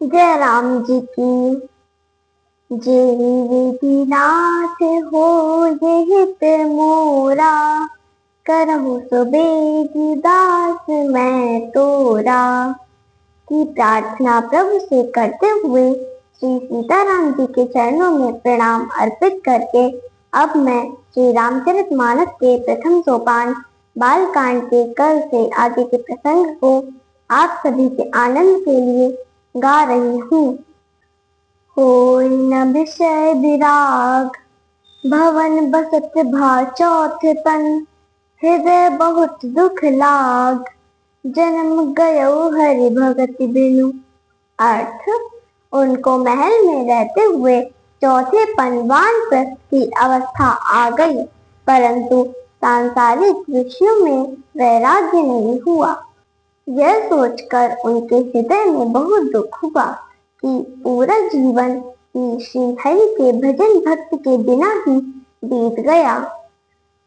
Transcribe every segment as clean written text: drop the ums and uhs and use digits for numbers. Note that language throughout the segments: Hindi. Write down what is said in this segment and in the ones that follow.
जय राम जी की। जे नाथ हो ये हित मोरा, करहु सो बेगी दास मैं तोरा। की प्रार्थना प्रभु से करते हुए श्री सीताराम जी के चरणों में प्रणाम अर्पित करके अब मैं श्री रामचरितमानस के प्रथम सोपान बालकांड के कल से आगे के प्रसंग को आप सभी के आनंद के लिए गा रही हूँ। होय न विषय विराग, भवन बसत भा चौथपन। हृदय बहुत दुख लाग, जन्म गयो हरि भगति बिनु। अर्थ, उनको महल में रहते हुए चौथेपन वानप्रस्थ की अवस्था आ गई, परंतु सांसारिक विषयों में वैराग्य नहीं हुआ। यह सोचकर उनके हृदय में बहुत दुख हुआ कि पूरा जीवन श्री हरि के भजन भक्त के बिना ही बीत गया।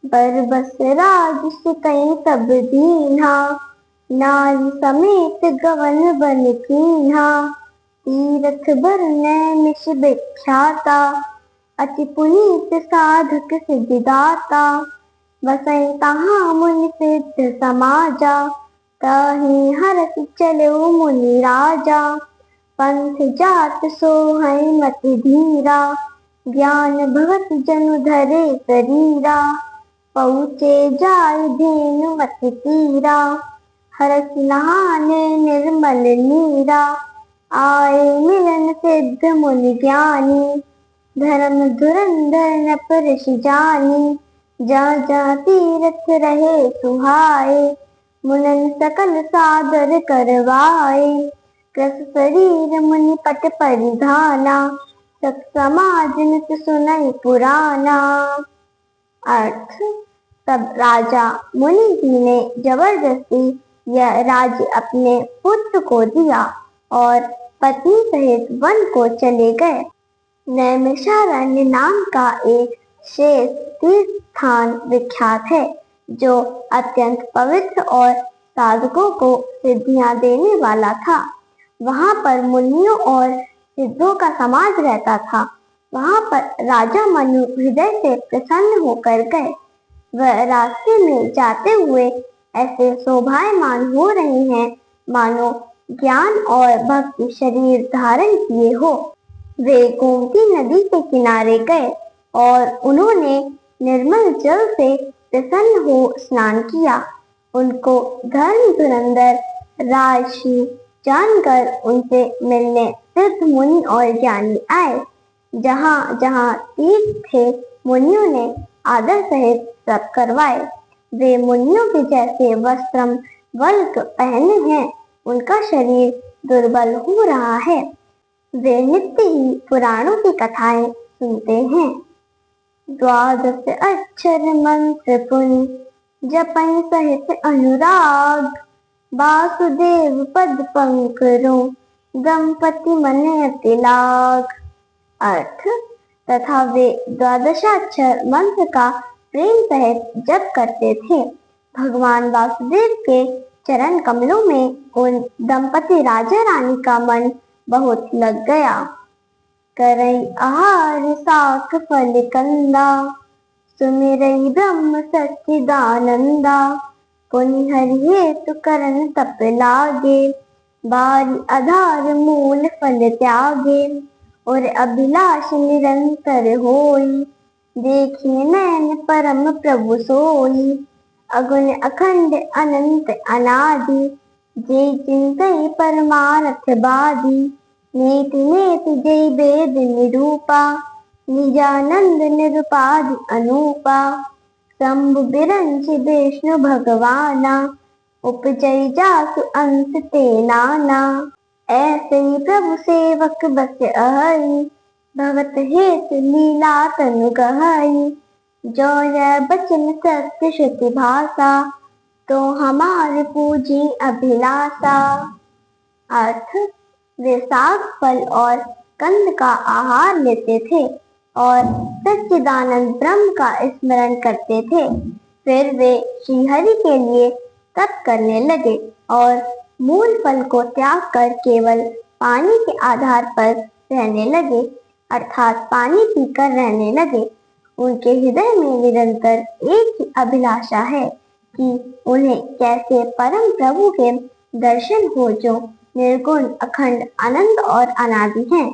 बरबस राज सिकई तब दीन्हा, नारी समेत गवन बन कीन्हा। तीरथ बरनै मिष विख्याता, अति पुनीत साधक सिद्धिदाता। बसई तहाँ मुनि सिद्ध समाजा, ताहि हरष चलो मुनि राजा। पंथ जात सोहै मति धीरा, ज्ञान भगत जनु धरे शरीरा। पहुँचे जाय धेनु मति तीरा, हरष नहाने निर्मल नीरा। आए मिलन सिद्ध मुनि ज्ञानी, धर्म धुरंधर नप ऋषि जानी। जा जा तीरथ रहे सुहाए, मुनन सकल सादर करवाए। कृस शरीर मुनि पट परिधाना, सब समाज नित सुनई पुराना। अर्थ, तब राजा मुनि जी ने जबरदस्ती यह राज्य अपने पुत्र को दिया और पत्नी सहित वन को चले गए। नैमिषारण्य नाम का एक शेष तीर्थ स्थान विख्यात है, जो अत्यंत पवित्र और साधकों को सिद्धियां देने वाला था। वहां पर मुनियों और सिद्धों का समाज रहता था। वहां पर राजा मनु हृदय से प्रसन्न होकर गए। वह रास्ते में जाते हुए ऐसे शोभायमान हो रहे हैं मानो ज्ञान और भक्ति शरीर धारण किए हो। वे गोमती नदी के किनारे गए और उन्होंने निर्मल जल से प्रसन्न हो स्नान किया। उनको धर्म धुरंधर राजर्षि जानकर उनसे मिलने सिद्ध मुनि और ज्ञानी आए। जहाँ जहाँ तीर्थ थे, मुनियों ने आदर सहित सब करवाए। वे मुनियों के जैसे वस्त्रम वल्क पहने हैं, उनका शरीर दुर्बल हो रहा है। वे नित्य ही पुराणों की कथाएं सुनते हैं। द्वादश अक्षर मंत्र पुनि, जपन सहित अनुराग। वासुदेव पद पंकरो, दंपति मन अति लाग। अर्थ, तथा वे द्वादशाक्षर मंत्र का प्रेम सहित जप करते थे। भगवान वासुदेव के चरण कमलों में उन दंपति राजा रानी का मन बहुत लग गया। करई आहार साक फल कंदा, सुमिरई ब्रह्म सच्चिदानंदा। पुनि हरि हेतु करन तप लागे, बारी आधार मूल फल त्यागे। और अभिलाष निरंतर होई, देखिए नैन परम प्रभु सोई। अगुण अखंड अनंत अनादि, जे चिंतई परमार्थ बादी। नेति नेति जय वेद निरूपा, निजानंद निरुपाधि अनूपा। शंभु बिरंच विष्णु भगवाना, उपजय जासु अंश ते नाना। ऐसे ही प्रभु सेवक बस अहई, भगत हेत लीला तनु गहई। जो यह बचन सत्य श्रुति भाषा, तो हमारे पूजी अभिलाषा। अर्थ, वे साग फल और कंद का आहार लेते थे और सच्चिदानंद ब्रह्म का स्मरण करते थे। फिर वे श्रीहरि के लिए तप करने लगे और मूल फल को त्याग कर केवल पानी के आधार पर रहने लगे, अर्थात पानी पीकर रहने लगे। उनके हृदय में निरंतर एक ही अभिलाषा है कि उन्हें कैसे परम प्रभु के दर्शन हो, जो निर्गुण, अखंड, अनंत और अनादि हैं,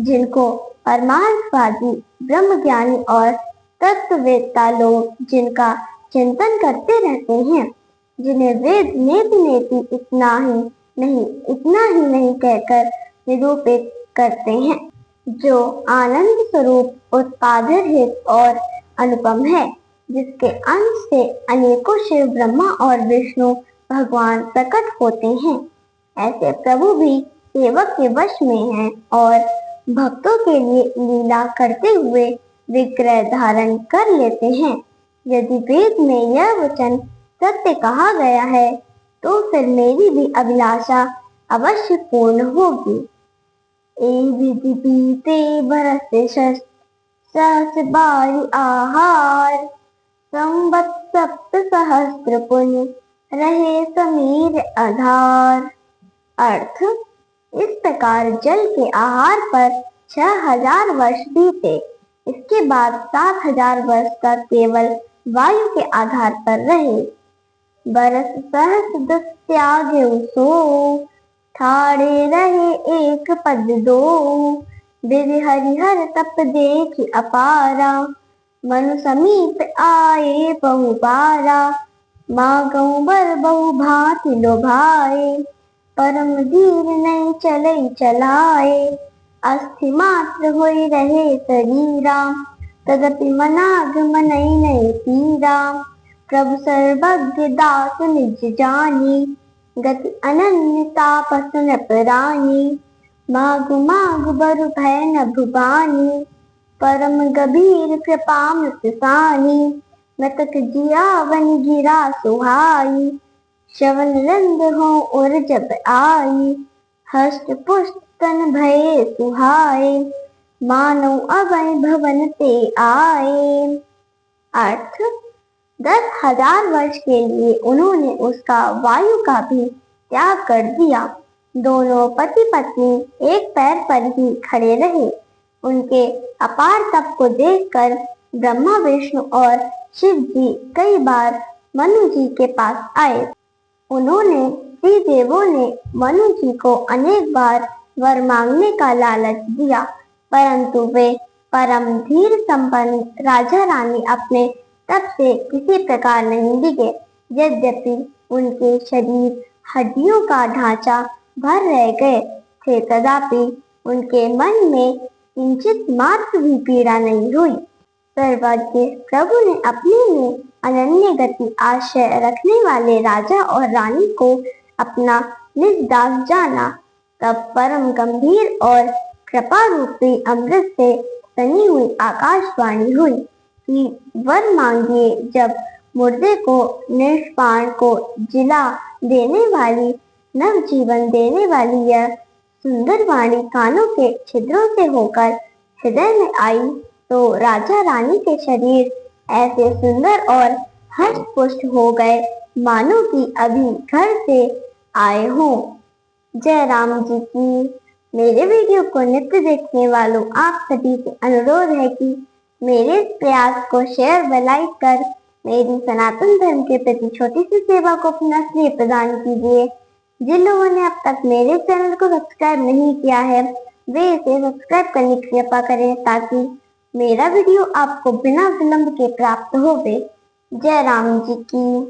जिनको परमार्थवादी, ब्रह्मज्ञानी और तत्ववेत्ता लोग जिनका चिंतन करते रहते हैं, जिन्हें वेद नेति नेति इतना ही नहीं कहकर निरूपित करते हैं, जो आनंद स्वरूप, उत्पादरहित और अनुपम है, जिसके अंश से अनेकों शिव, ब्रह्मा और विष्णु भगवान प्रकट होते हैं। ऐसे प्रभु भी सेवक के वश में हैं और भक्तों के लिए लीला करते हुए विग्रह धारण कर लेते हैं। यदि वेद में यह वचन सत्य कहा गया है, तो फिर मेरी भी अभिलाषा अवश्य पूर्ण होगी। विधि बीते बरस सहस्र बारी आहार, संवत सप्त सहस्त्र पुण्य रहे समीर आधार। अर्थ, इस प्रकार जल के आहार पर 6000 वर्ष बीते, इसके बाद 7000 वर्ष तक केवल वायु के आधार पर रहे। बरस सहस्र दस त्यागे सो, ठाड़े रहे एक पद दो। विधि हरिहर तप देखि अपारा, मनु समीप आए बहु बारा। मागऊ बर बहु भांति लोभाए, परम धीर नहीं चले चलाए। अस्थि मात्र होई रहे शरीरा, तदपि मनाग मनई नहीं पीरा। प्रभु सर्वज्ञ दास निज जानी, गति अनन्य तापस नृप रानी। मागु मागु बरु भय न भुबानी, परम गंभीर कृपा मृत सानी। मृतक जियावन गिरा सुहाई, श्रवण रंग हो और जब आई। हस्त पुष्ट तन भये सुहाए, मानो अभय भवन ते आए। अर्थ, 10,000 वर्ष के लिए उन्होंने उसका वायु का भी त्याग कर दिया। दोनों पति पत्नी एक पैर पर ही खड़े रहे। उनके अपार तप को देखकर ब्रह्मा, विष्णु और शिव जी कई बार मनु जी के पास आए। उन्होंने त्रिदेवों ने मनु जी को अनेक बार वर मांगने का लालच दिया, परंतु वे परम धीर संपन्न राजा रानी अपने तप से किसी प्रकार नहीं डिगे। यद्यपि उनके शरीर हड्डियों का ढांचा भर रह गए थे, तथापि उनके मन में किंचित मात्र भी पीड़ा नहीं हुई। सर्वज्ञ प्रभु ने अपने में अनन्य गति आश्रय रखने वाले राजा और रानी को अपना निज दास जाना। तब परम गंभीर और कृपा रूपी अमृत से सनी हुई आकाशवाणी हुई कि वर मांगिए। जब मुर्दे को, निष्पाण को जिला देने वाली, नव जीवन देने वाली यह सुंदर वाणी कानों के छिद्रों से होकर हृदय में आई, तो राजा रानी के शरीर ऐसे सुंदर और हष्ट पुष्ट हो गए मानो कि अभी घर से आए हों। जय राम जी की। मेरे वीडियो को नित्य देखने वालों आप सभी से अनुरोध है कि मेरे इस प्रयास को शेयर व लाइक कर मेरी सनातन धर्म के प्रति छोटी सी सेवा को अपना श्रेय प्रदान कीजिए। जिन लोगों ने अब तक मेरे चैनल को सब्सक्राइब नहीं किया है, वे इसे सब्सक्राइब करने की कृपा करें, ताकि मेरा वीडियो आपको बिना विलंब के प्राप्त होवे। जय राम जी की।